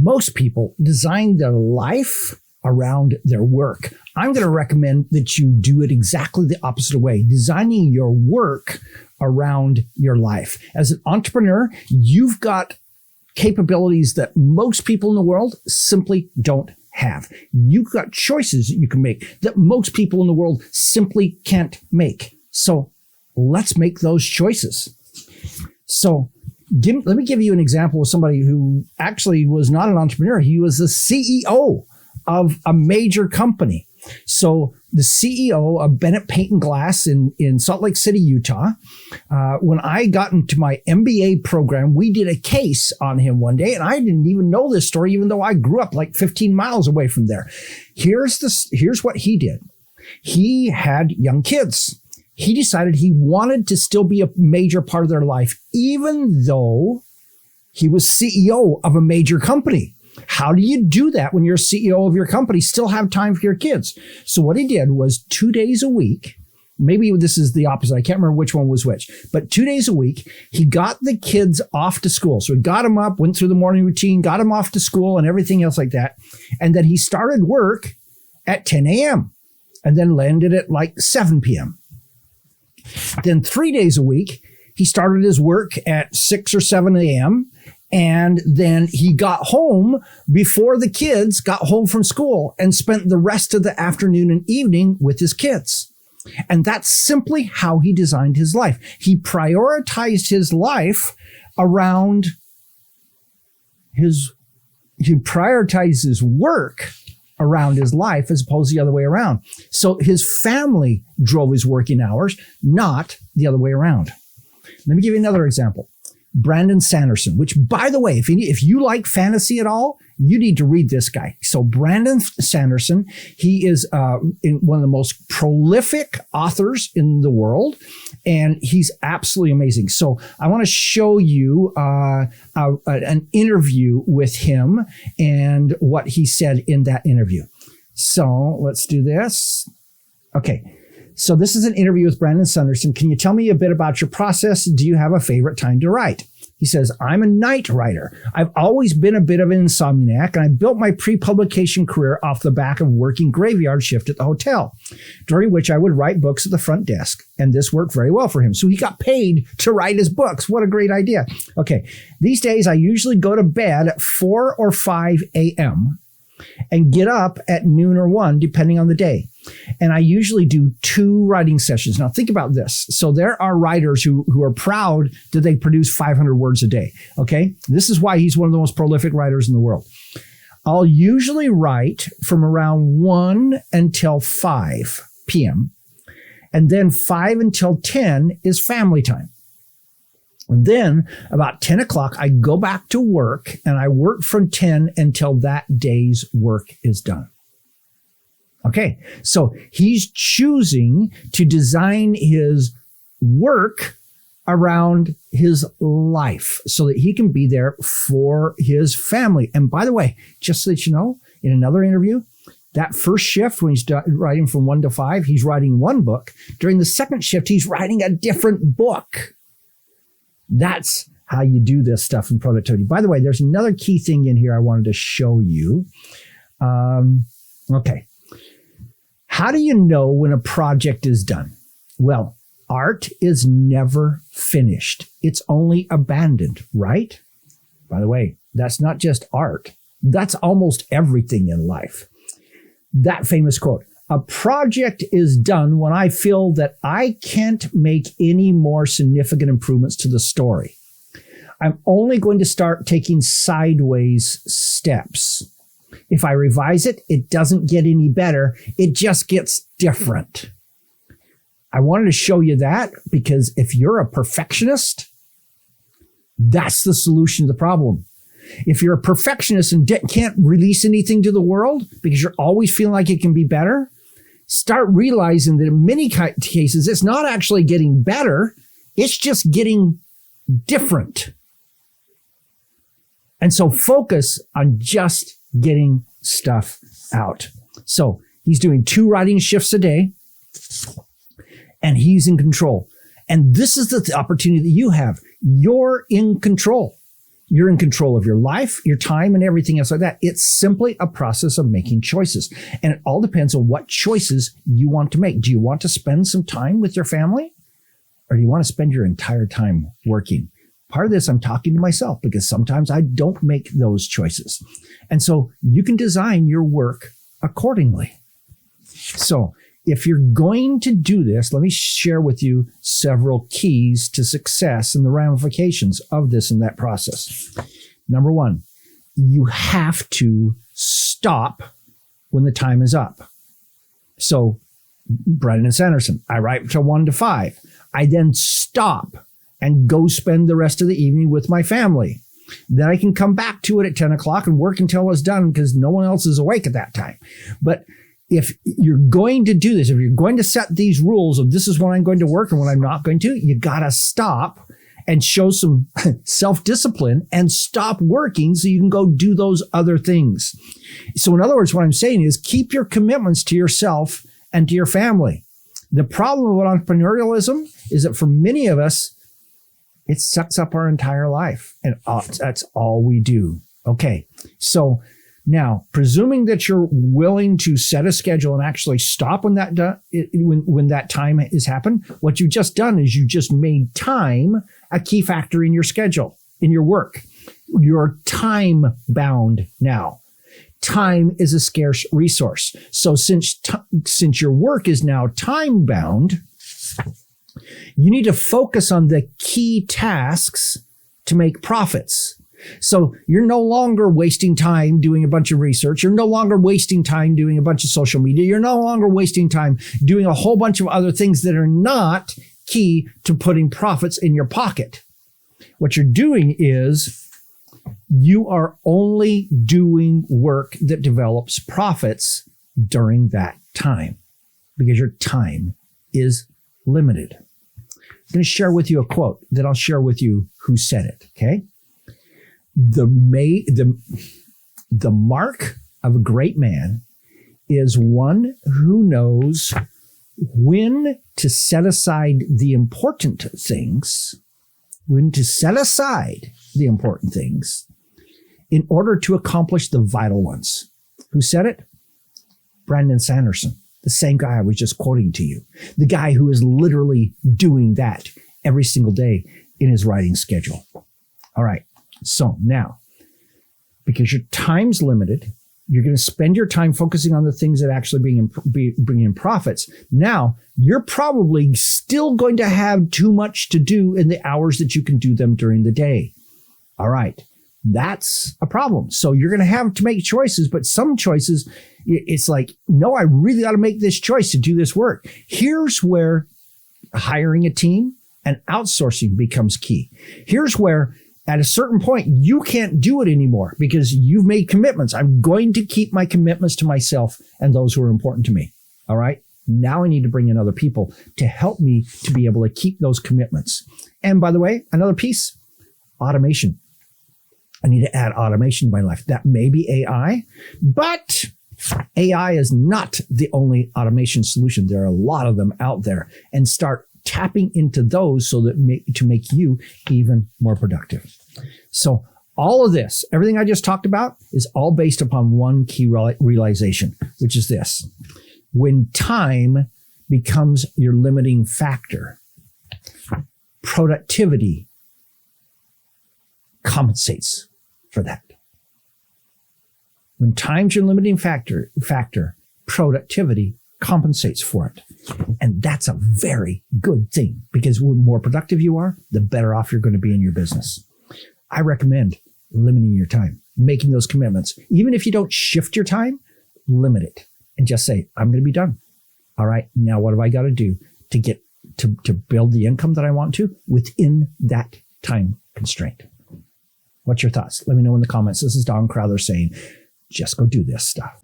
Most people design their life around their work. I'm going to recommend that you do it exactly the opposite way, designing your work around your life. As an entrepreneur, you've got capabilities that most people in the world simply don't have. You've got choices that you can make that most people in the world simply can't make. So let's make those choices. So let me give you an example of somebody who actually was not an entrepreneur. He was the CEO of a major company. So the CEO of Bennett Paint and Glass in Salt Lake City, Utah, when I got into my MBA program, we did a case on him one day, and I didn't even know this story, even though I grew up like 15 miles away from there. Here's what he did. He had young kids. He decided he wanted to still be a major part of their life, even though he was CEO of a major company. How do you do that when you're CEO of your company, still have time for your kids? So what he did was 2 days a week, maybe this is the opposite, I can't remember which one was which, but 2 days a week, he got the kids off to school. So he got them up, went through the morning routine, got them off to school and everything else like that. And then he started work at 10 a.m. and then landed at like 7 p.m. Then 3 days a week, he started his work at 6 or 7 a.m. And then he got home before the kids got home from school and spent the rest of the afternoon and evening with his kids. And that's simply how he designed his life. He prioritized his life around he prioritized his work around his life as opposed to the other way around. So his family drove his working hours, not the other way around. Let me give you another example. Brandon Sanderson, which, by the way, if you like fantasy at all, you need to read this guy. So Brandon Sanderson, he is one of the most prolific authors in the world, and he's absolutely amazing. So I want to show you an interview with him and what he said in that interview. So let's do this. Okay. So this is an interview with Brandon Sanderson. Can you tell me a bit about your process? Do you have a favorite time to write? He says, I'm a night writer. I've always been a bit of an insomniac, and I built my pre-publication career off the back of working graveyard shift at the hotel, during which I would write books at the front desk. And this worked very well for him. So he got paid to write his books. What a great idea. Okay. These days, I usually go to bed at 4 or 5 a.m. and get up at noon or 1, depending on the day. And I usually do 2 writing sessions. Now think about this. So there are writers who are proud that they produce 500 words a day. Okay. This is why he's one of the most prolific writers in the world. I'll usually write from around 1 until 5 p.m. And then 5 until 10 is family time. And then about 10 o'clock, I go back to work and I work from 10 until that day's work is done. Okay, so he's choosing to design his work around his life so that he can be there for his family. And by the way, just so that you know, in another interview, that first shift when he's writing from 1 to 5, he's writing one book. During the second shift, he's writing a different book. That's how you do this stuff in productivity. By the way, there's another key thing in here I wanted to show you. Okay. How do you know when a project is done? Well, art is never finished. It's only abandoned, right? By the way, that's not just art. That's almost everything in life. That famous quote, a project is done when I feel that I can't make any more significant improvements to the story. I'm only going to start taking sideways steps. If I revise it, it doesn't get any better. It just gets different. I wanted to show you that because if you're a perfectionist, that's the solution to the problem. If you're a perfectionist and can't release anything to the world because you're always feeling like it can be better, start realizing that in many cases, it's not actually getting better. It's just getting different. And so focus on just getting stuff out. So he's doing 2 writing shifts a day and he's in control. And this is the opportunity that you have. You're in control. You're in control of your life, your time, and everything else like that. It's simply a process of making choices. And it all depends on what choices you want to make. Do you want to spend some time with your family? Or do you want to spend your entire time working? Part of this, I'm talking to myself because sometimes I don't make those choices. And so you can design your work accordingly. So if you're going to do this, let me share with you several keys to success and the ramifications of this and that process. Number one, you have to stop when the time is up. So Brandon Sanderson, I write from 1 to 5. I then stop and go spend the rest of the evening with my family. Then I can come back to it at 10 o'clock and work until it's done because no one else is awake at that time. But if you're going to do this, if you're going to set these rules of this is when I'm going to work and when I'm not going to, you got to stop and show some self-discipline and stop working so you can go do those other things. So in other words, what I'm saying is keep your commitments to yourself and to your family. The problem with entrepreneurialism is that for many of us, it sucks up our entire life. And that's all we do. Okay. So now, presuming that you're willing to set a schedule and actually stop when that time has happened, what you've just done is you just made time a key factor in your schedule, in your work. You're time bound now. Time is a scarce resource. So since your work is now time bound, you need to focus on the key tasks to make profits. So you're no longer wasting time doing a bunch of research. You're no longer wasting time doing a bunch of social media. You're no longer wasting time doing a whole bunch of other things that are not key to putting profits in your pocket. What you're doing is you are only doing work that develops profits during that time because your time is limited. I'm going to share with you a quote that I'll share with you who said it, okay? The mark of a great man is one who knows when to set aside the important things, in order to accomplish the vital ones. Who said it? Brandon Sanderson, the same guy I was just quoting to you, the guy who is literally doing that every single day in his writing schedule. All right. So now, because your time's limited, you're going to spend your time focusing on the things that actually bring in profits. Now, you're probably still going to have too much to do in the hours that you can do them during the day. All right. That's a problem. So you're going to have to make choices, but some choices, it's like, no, I really got to make this choice to do this work. Here's where hiring a team and outsourcing becomes key. Here's where at a certain point, you can't do it anymore because you've made commitments. I'm going to keep my commitments to myself and those who are important to me. All right. Now I need to bring in other people to help me to be able to keep those commitments. And by the way, another piece, automation. I need to add automation to my life. That may be AI, but AI is not the only automation solution. There are a lot of them out there, and start tapping into those so that to make you even more productive. So all of this, everything I just talked about, is all based upon one key realization, which is this. When time becomes your limiting factor, productivity compensates for that. When time's your limiting factor, productivity compensates for it. And that's a very good thing, because the more productive you are, the better off you're going to be in your business. I recommend limiting your time, making those commitments. Even if you don't shift your time, limit it and just say, I'm going to be done. All right, now what have I got to do to get to build the income that I want to within that time constraint? What's your thoughts? Let me know in the comments. This is Don Crowther saying, just go do this stuff.